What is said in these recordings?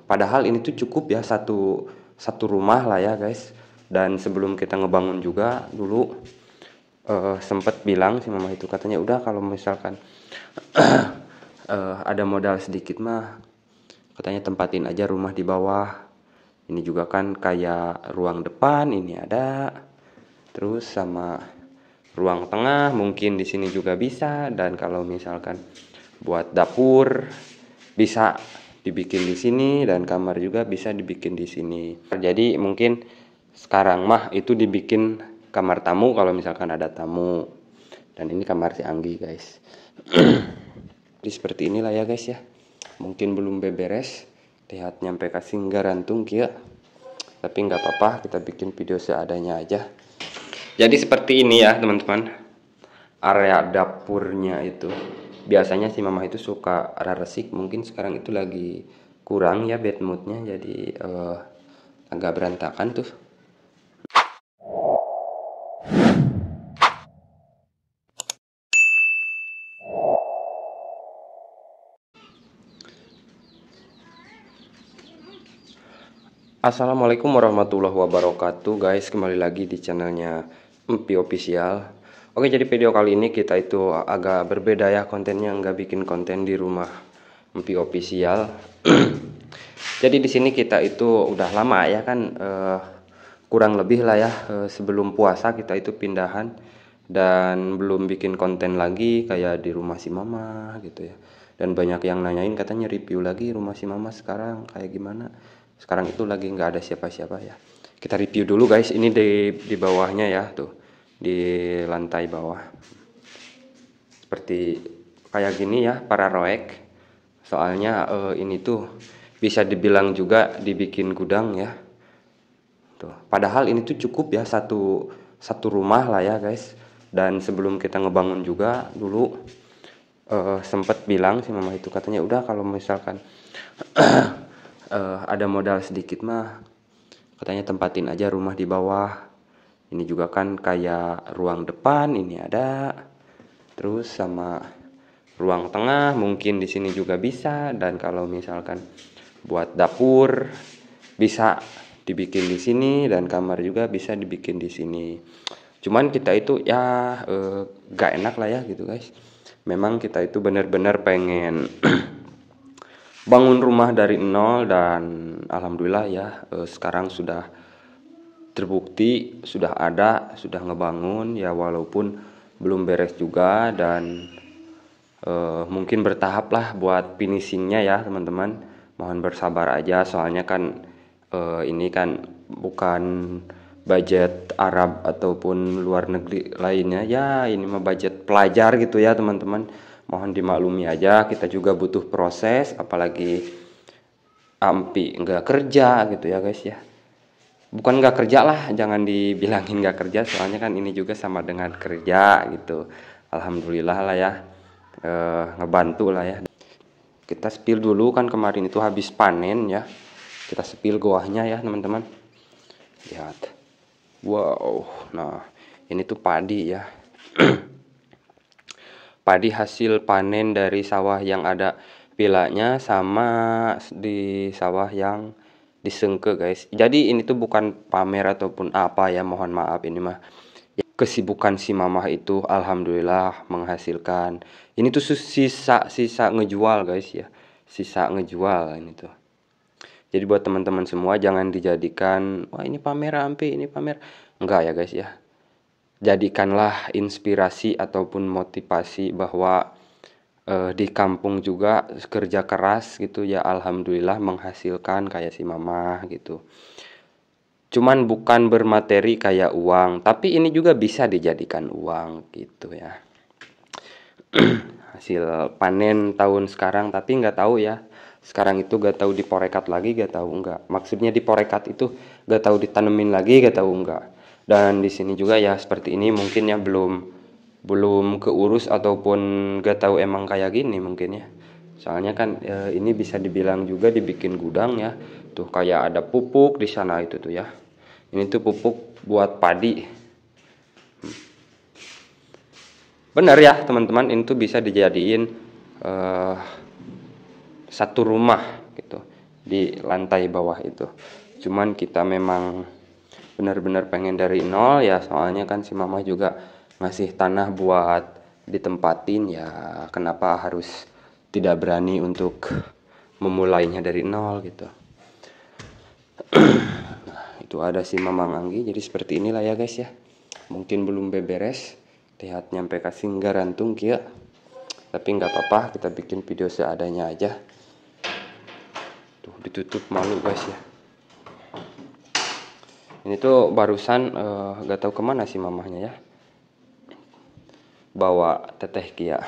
Padahal ini tuh cukup ya satu rumah lah ya guys. Dan sebelum kita ngebangun juga dulu sempet bilang si mama itu, katanya udah kalau misalkan ada modal sedikit mah katanya tempatin aja rumah di bawah. Ini juga kan kayak ruang depan ini ada, terus sama ruang tengah mungkin di sini juga bisa, dan kalau misalkan buat dapur bisa dibikin di sini, dan kamar juga bisa dibikin di sini. Jadi mungkin sekarang mah itu dibikin kamar tamu kalau misalkan ada tamu. Dan ini kamar si Anggi guys. Jadi seperti inilah ya guys ya. Mungkin belum beberes, lihat nyampe kasih garantung kia. Tapi nggak apa-apa, kita bikin video seadanya aja. Jadi seperti ini ya teman-teman, area dapurnya itu. Biasanya si mama itu suka raresik, mungkin sekarang itu lagi kurang ya bad moodnya, jadi agak berantakan tuh. Assalamualaikum warahmatullahi wabarakatuh guys, kembali lagi di channelnya Empi Official. Oke, jadi video kali ini kita itu agak berbeda ya kontennya, nggak bikin konten di rumah Empi Official. Jadi di sini kita itu udah lama ya kan, kurang lebih lah ya, sebelum puasa kita itu pindahan dan belum bikin konten lagi kayak di rumah si mama gitu ya. Dan banyak yang nanyain katanya review lagi rumah si mama sekarang kayak gimana. Sekarang itu lagi nggak ada siapa-siapa ya. Kita review dulu guys, ini di bawahnya ya tuh, di lantai bawah. Seperti kayak gini ya para roek. Soalnya ini tuh bisa dibilang juga dibikin gudang ya. Tuh, padahal ini tuh cukup ya satu rumah lah ya guys. Dan sebelum kita ngebangun juga dulu sempet bilang si mama itu, katanya udah kalau misalkan ada modal sedikit mah katanya tempatin aja rumah di bawah. Ini juga kan kayak ruang depan ini ada, terus sama ruang tengah mungkin di sini juga bisa, dan kalau misalkan buat dapur bisa dibikin di sini, dan kamar juga bisa dibikin di sini. Cuman kita itu ya gak enak lah ya gitu guys. Memang kita itu benar-benar pengen bangun rumah dari nol, dan alhamdulillah ya sekarang sudah terbukti, sudah sudah ngebangun ya, walaupun belum beres juga, dan mungkin bertahap lah buat finishingnya ya teman-teman. Mohon bersabar aja, soalnya kan ini kan bukan budget Arab ataupun luar negeri lainnya ya, ini mah budget pelajar gitu ya teman-teman. Mohon dimaklumi aja, kita juga butuh proses, apalagi Ampi nggak kerja gitu ya guys ya. Bukan nggak kerja lah, jangan dibilangin nggak kerja, soalnya kan ini juga sama dengan kerja gitu. Alhamdulillah lah ya, ngebantu lah ya. Kita spill dulu, kan kemarin itu habis panen ya. Kita spill goahnya ya teman-teman. Lihat, wow, nah ini tuh padi ya. Padi hasil panen dari sawah yang ada pilanya sama di sawah yang disengke guys. Jadi ini tuh bukan pamer ataupun apa ya, mohon maaf, ini mah kesibukan si mamah itu alhamdulillah menghasilkan. Ini tuh sisa ngejual guys ya, sisa ngejual ini tuh. Jadi buat teman-teman semua jangan dijadikan wah ini pamer Ampi, ini pamer. Enggak ya guys ya. Jadikanlah inspirasi ataupun motivasi bahwa di kampung juga kerja keras gitu ya, alhamdulillah menghasilkan kayak si mama gitu. Cuman bukan bermateri kayak uang, tapi ini juga bisa dijadikan uang gitu ya. Hasil panen tahun sekarang, tapi nggak tahu ya. Sekarang itu gak tahu diporekat lagi, gak tahu enggak. Maksudnya diporekat itu gak tahu ditanemin lagi, gak tahu enggak. Dan di sini juga ya seperti ini mungkin ya belum keurus ataupun gak tahu emang kayak gini mungkin ya. Soalnya kan ini bisa dibilang juga dibikin gudang ya. Tuh kayak ada pupuk di sana itu tuh ya. Ini tuh pupuk buat padi. Benar ya teman-teman, ini tuh bisa dijadiin satu rumah gitu. di lantai bawah itu. Cuman kita memang benar-benar pengen dari nol ya, soalnya kan si mama juga ngasih tanah buat ditempatin ya, kenapa harus tidak berani untuk memulainya dari nol gitu. Nah, itu ada si Mamang Anggi, jadi seperti inilah ya guys ya. Mungkin belum beberes, lihat nyampe kasih garantung kia. Tapi nggak apa-apa, kita bikin video seadanya aja. Tuh ditutup malu guys ya. Ini tuh barusan gak tahu kemana sih mamahnya ya. Bawa teteh kia.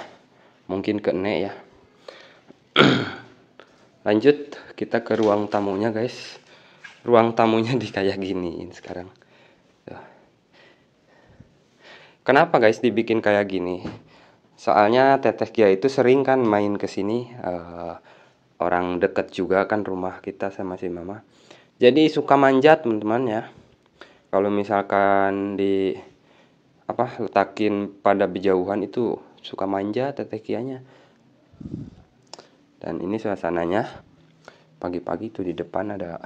Mungkin ke Nek ya. Lanjut kita ke ruang tamunya guys. Ruang tamunya di kayak gini sekarang. Tuh. Kenapa guys dibikin kayak gini? Soalnya teteh kia itu sering kan main ke sini. Orang deket juga kan rumah kita sama si mama. Jadi suka manjat teman-teman ya. Kalau misalkan di letakin pada berjauhan itu suka manja teteh kianya. Dan ini suasananya pagi-pagi tuh, di depan ada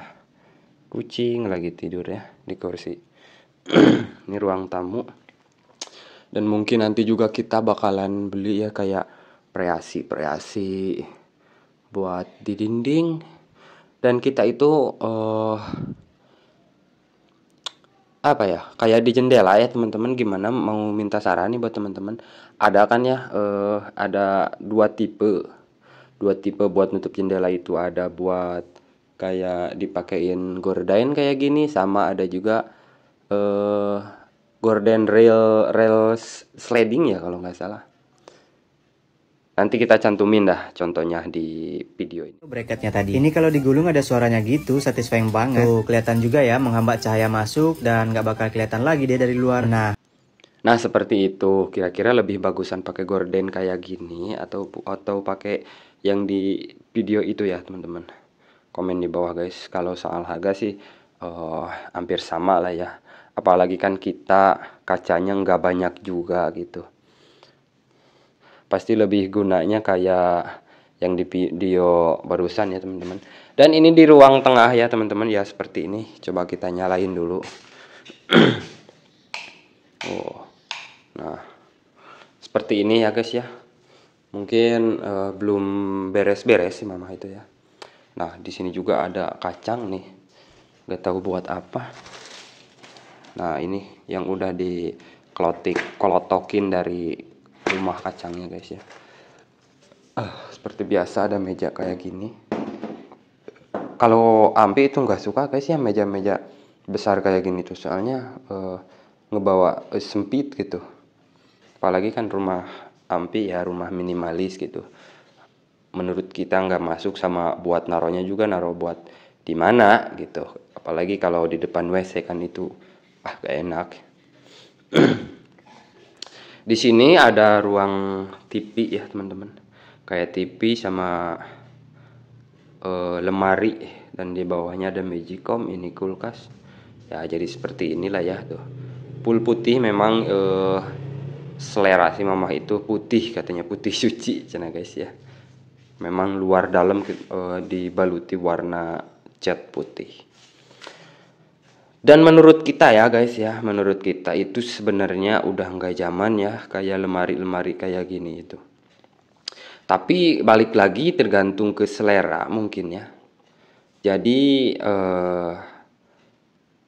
kucing lagi tidur ya di kursi. Ini ruang tamu. Dan mungkin nanti juga kita bakalan beli ya kayak preasi buat di dinding. Dan kita itu kayak di jendela ya teman-teman. Gimana, mau minta saran nih buat teman-teman. Ada kan ya ada dua tipe buat nutup jendela itu. Ada buat kayak dipakein gorden kayak gini, sama ada juga gorden rail sliding ya kalau nggak salah. Nanti kita cantumin dah contohnya di video ini. Bracketnya tadi. Ini kalau digulung ada suaranya gitu, satisfying banget. Tuh kelihatan juga ya, menghambat cahaya masuk dan nggak bakal kelihatan lagi dia dari luar. Nah seperti itu. Kira-kira lebih bagusan pakai gorden kayak gini atau pakai yang di video itu ya teman-teman. Komen di bawah guys. Kalau soal harga sih hampir sama lah ya. Apalagi kan kita kacanya nggak banyak juga gitu. Pasti lebih gunanya kayak yang di video barusan ya teman-teman. Dan ini di ruang tengah ya teman-teman ya, seperti ini. Coba kita nyalain dulu. Oh, nah seperti ini ya guys ya. Mungkin belum beres-beres sih mama itu ya. Nah di sini juga ada kacang nih, gak tahu buat apa. Nah ini yang udah dikolotokin dari rumah kacangnya guys ya. Seperti biasa ada meja kayak gini. Kalau Ampi itu nggak suka guys ya meja-meja besar kayak gini tuh, soalnya ngebawa sempit gitu. Apalagi kan rumah Ampi ya rumah minimalis gitu. Menurut kita nggak masuk, sama buat naruhnya juga naruh buat di mana gitu. Apalagi kalau di depan WC kan itu gak enak. Di sini ada ruang TV ya teman-teman, kayak TV sama lemari, dan di bawahnya ada magicom, ini kulkas ya. Jadi seperti inilah ya tuh, full putih. Memang selera si mama itu putih, katanya putih suci cina guys ya. Memang luar dalam dibaluti warna cat putih. Dan menurut kita ya guys ya, menurut kita itu sebenarnya udah nggak zaman ya kayak lemari-lemari kayak gini itu. Tapi balik lagi tergantung ke selera mungkin ya. Jadi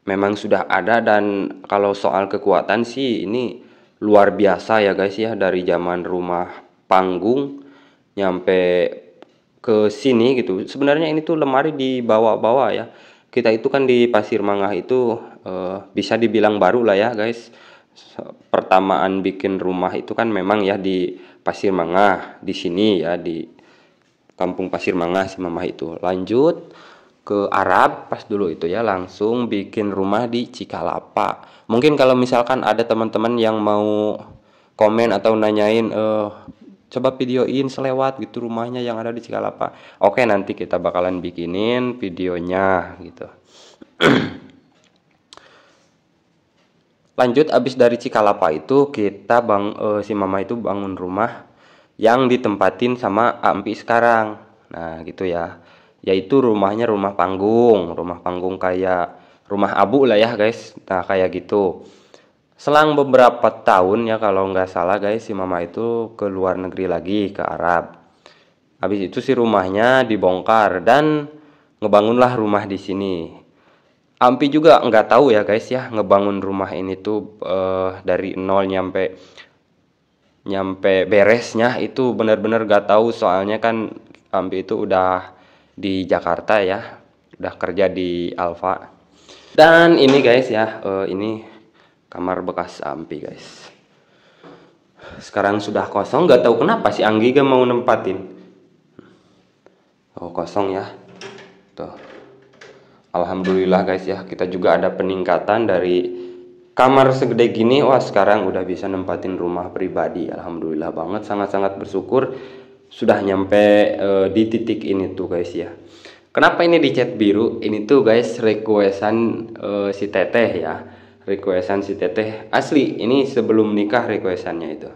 memang sudah ada, dan kalau soal kekuatan sih ini luar biasa ya guys ya. Dari zaman rumah panggung nyampe ke sini gitu. Sebenarnya ini tuh lemari di bawah-bawah ya. Kita itu kan di Pasir Mangah itu bisa dibilang baru lah ya guys. Pertamaan bikin rumah itu kan memang ya di Pasir Mangah, di sini ya di Kampung Pasir Mangah si mama itu. Lanjut ke Arab pas dulu itu ya, langsung bikin rumah di Cikalapa. Mungkin kalau misalkan ada teman-teman yang mau komen atau nanyain coba videoin selewat gitu rumahnya yang ada di Cikalapa. Oke, nanti kita bakalan bikinin videonya gitu. Lanjut, abis dari Cikalapa itu kita si mama itu bangun rumah yang ditempatin sama Ampi sekarang. Nah gitu ya. yaitu rumahnya rumah panggung kayak rumah abu lah ya guys. Nah kayak gitu. Selang beberapa tahun ya kalau nggak salah guys, si mama itu ke luar negeri lagi, ke Arab. Habis itu si rumahnya dibongkar dan ngebangunlah rumah di sini. Ampi juga nggak tahu ya guys ya, ngebangun rumah ini tuh dari nol nyampe beresnya itu benar-benar gak tahu, soalnya kan Ampi itu udah di Jakarta ya, udah kerja di Alfa. Dan ini guys ya, ini kamar bekas Ampi guys. Sekarang sudah kosong, nggak tahu kenapa si Anggi gak mau nempatin. Oh kosong ya, tuh. Alhamdulillah guys ya, kita juga ada peningkatan dari kamar segede gini. Wah sekarang udah bisa nempatin rumah pribadi. Alhamdulillah banget, sangat-sangat bersyukur sudah nyampe di titik ini tuh guys ya. Kenapa ini dicat biru? Ini tuh guys requestan si teteh ya. Requestan si teteh asli, ini sebelum nikah requestannya itu.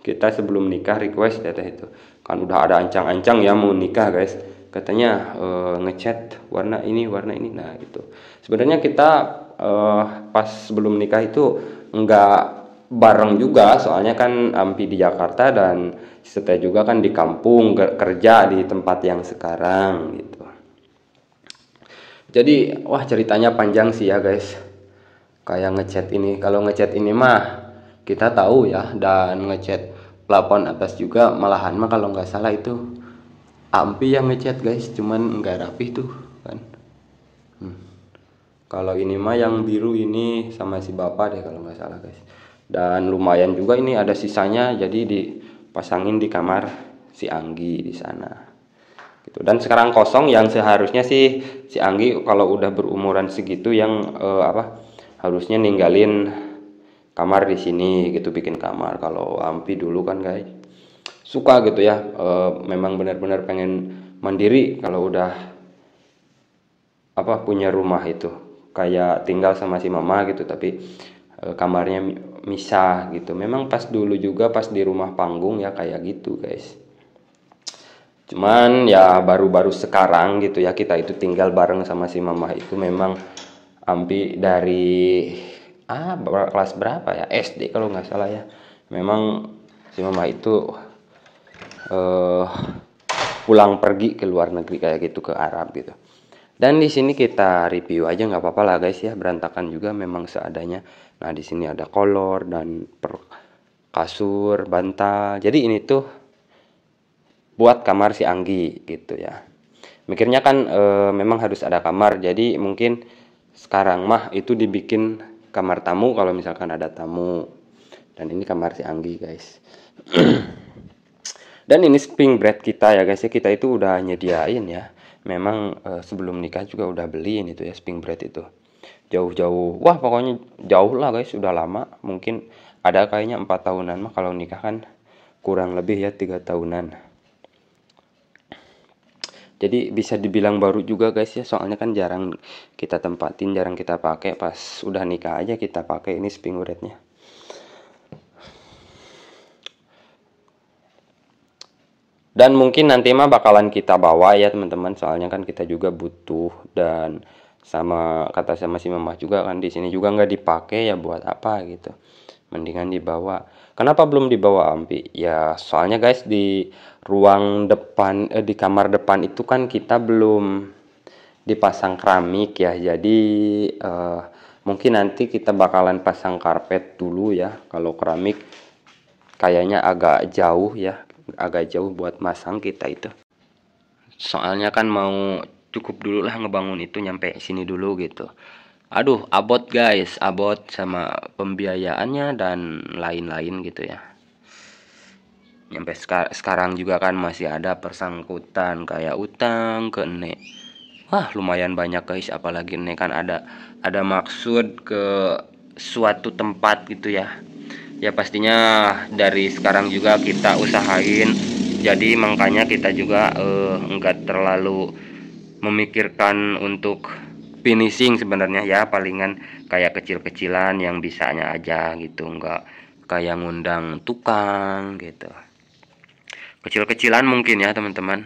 Kita sebelum nikah request teteh itu. Kan udah ada ancang-ancang ya mau nikah guys. Katanya ngecat warna ini. Nah itu sebenarnya kita pas sebelum nikah itu nggak bareng juga, soalnya kan Ampi di Jakarta dan Teteh juga kan di kampung kerja di tempat yang sekarang gitu. Jadi wah ceritanya panjang sih ya guys, kayak ngecat ini. Kalau ngecat ini mah kita tahu ya, dan ngecat plafon atas juga malahan mah kalau nggak salah itu Ampi yang ngecat guys, cuman nggak rapih tuh kan. Kalau ini mah yang biru ini sama si bapak deh kalau nggak salah guys. Dan lumayan juga ini ada sisanya, jadi dipasangin di kamar si Anggi di sana. Gitu. Dan sekarang kosong, yang seharusnya sih si Anggi kalau udah berumuran segitu yang harusnya ninggalin kamar di sini gitu, bikin kamar. Kalau Ampi dulu kan guys suka gitu ya, memang benar-benar pengen mandiri kalau udah punya rumah itu, kayak tinggal sama si mama gitu, tapi kamarnya misah gitu. Memang pas dulu juga pas di rumah panggung ya kayak gitu guys. Cuman ya baru-baru sekarang gitu ya kita itu tinggal bareng sama si mama itu. Memang Ampi dari kelas berapa ya, SD kalau nggak salah ya, memang si mama itu pulang pergi ke luar negeri kayak gitu, ke Arab gitu. Dan di sini kita review aja nggak apa-apa lah guys ya, berantakan juga memang seadanya. Nah di sini ada kolor dan kasur, bantal. Jadi ini tuh buat kamar si Anggi gitu ya. Mikirnya kan memang harus ada kamar, jadi mungkin sekarang mah itu dibikin kamar tamu kalau misalkan ada tamu. Dan ini kamar si Anggi guys. Dan ini spring bed kita ya guys ya, kita itu udah nyediain ya. Memang sebelum nikah juga udah beliin itu ya spring bed itu. Jauh-jauh, wah pokoknya jauh lah guys, udah lama. Mungkin ada kayaknya 4 tahunan mah, kalau nikah kan kurang lebih ya 3 tahunan. Jadi bisa dibilang baru juga guys ya, soalnya kan jarang kita tempatin, jarang kita pakai. Pas udah nikah aja kita pakai ini spring bednya. Dan mungkin nanti mah bakalan kita bawa ya teman-teman, soalnya kan kita juga butuh, dan sama si mama juga kan di sini juga nggak dipakai ya, buat apa gitu. Mendingan dibawa. Kenapa belum dibawa Ampi? Ya soalnya guys di ruang depan di kamar depan itu kan kita belum dipasang keramik ya. Jadi mungkin nanti kita bakalan pasang karpet dulu ya. Kalau keramik kayaknya agak jauh ya, agak jauh buat masang kita itu. Soalnya kan mau cukup dulu lah ngebangun itu nyampe sini dulu gitu. Aduh, abot guys, abot sama pembiayaannya dan lain-lain gitu ya. Nyampe sekarang juga kan masih ada persangkutan kayak utang ke Nek. Wah, lumayan banyak guys, apalagi Nek kan ada maksud ke suatu tempat gitu ya. Ya pastinya dari sekarang juga kita usahain. Jadi makanya kita juga enggak terlalu memikirkan untuk finishing sebenarnya ya, palingan kayak kecil-kecilan yang bisanya aja gitu, enggak kayak ngundang tukang gitu. Kecil-kecilan mungkin ya teman-teman.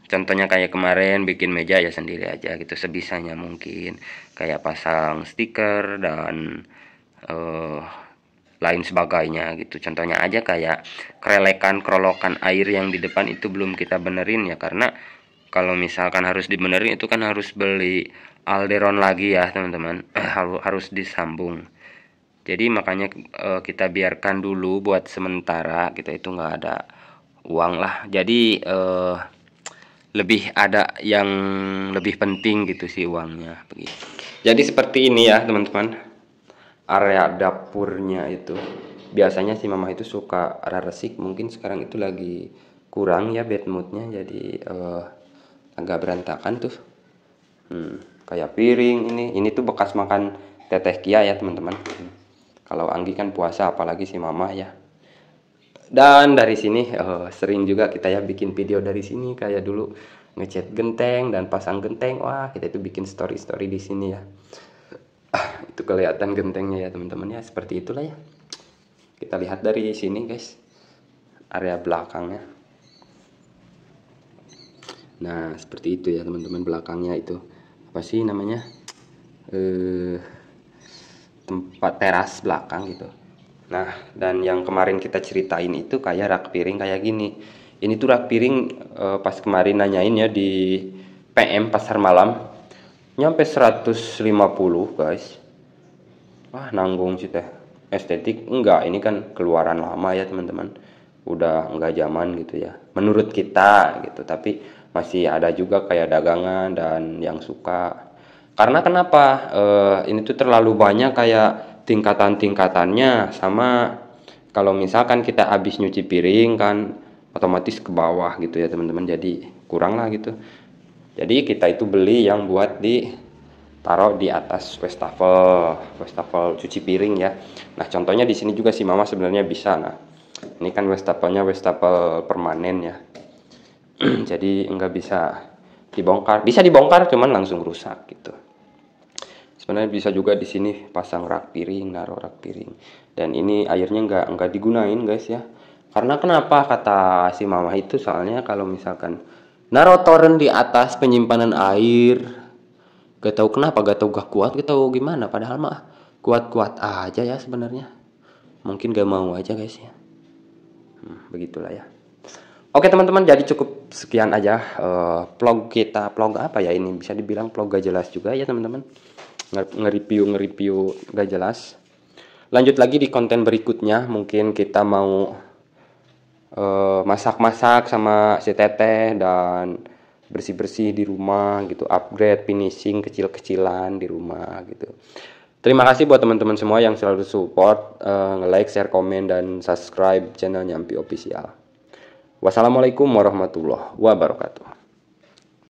Contohnya kayak kemarin bikin meja ya sendiri aja gitu sebisanya mungkin, kayak pasang stiker dan lain sebagainya gitu. Contohnya aja kayak kerolokan air yang di depan itu belum kita benerin ya, karena kalau misalkan harus dibenerin itu kan harus beli alderon lagi ya teman-teman. Harus disambung. Jadi makanya kita biarkan dulu buat sementara, kita itu nggak ada uang lah. Jadi lebih ada yang lebih penting gitu sih uangnya begitu. Jadi seperti ini ya teman-teman, area dapurnya itu. Biasanya si mama itu suka resik, mungkin sekarang itu lagi kurang ya bad moodnya, jadi agak berantakan tuh. Kayak piring ini tuh bekas makan teteh Kia ya teman-teman. Kalau Anggi kan puasa, apalagi si mama ya. Dan dari sini sering juga kita ya bikin video dari sini, kayak dulu ngecat genteng dan pasang genteng. Wah, kita itu bikin story di sini ya. Itu kelihatan gentengnya ya teman-teman ya, seperti itulah ya. Kita lihat dari sini guys, area belakangnya. Nah, seperti itu ya teman-teman, belakangnya itu apa sih namanya? Tempat teras belakang gitu. Nah, dan yang kemarin kita ceritain itu kayak rak piring kayak gini. Ini tuh rak piring pas kemarin nanyain ya di PM Pasar Malam, nyampe 150 guys. Wah, nanggung sih teh. Estetik enggak, ini kan keluaran lama ya teman-teman. Udah enggak zaman gitu ya. Menurut kita gitu, tapi masih ada juga kayak dagangan dan yang suka. Karena kenapa? Ini tuh terlalu banyak kayak tingkatan-tingkatannya, sama kalau misalkan kita habis nyuci piring kan otomatis ke bawah gitu ya teman-teman, jadi kurang lah gitu. Jadi kita itu beli yang buat taruh di atas wastafel cuci piring ya. Nah, contohnya di sini juga si mama sebenarnya bisa. Nah, ini kan wastafelnya wastafel permanen ya. Jadi enggak bisa dibongkar. Bisa dibongkar cuman langsung rusak gitu. Sebenarnya bisa juga di sini pasang rak piring, naruh rak piring. Dan ini airnya enggak digunain guys ya. Karena kenapa kata si mama itu, soalnya kalau misalkan naruh toren di atas penyimpanan air, gak tahu kenapa, gak kuat, gak tahu gimana. Padahal mah kuat-kuat aja ya sebenarnya. Mungkin gak mau aja guys ya. Begitulah ya. Oke teman-teman, jadi cukup sekian aja vlog kita. Vlog apa ya ini? Bisa dibilang vlog gak jelas juga ya teman-teman. Nge-review gak jelas. Lanjut lagi di konten berikutnya, mungkin kita mau masak-masak sama si teteh dan bersih-bersih di rumah gitu, upgrade finishing kecil-kecilan di rumah gitu. Terima kasih buat teman-teman semua yang selalu support, nge-like, share, komen, dan subscribe channel Nyampi Official. Wassalamualaikum warahmatullahi wabarakatuh.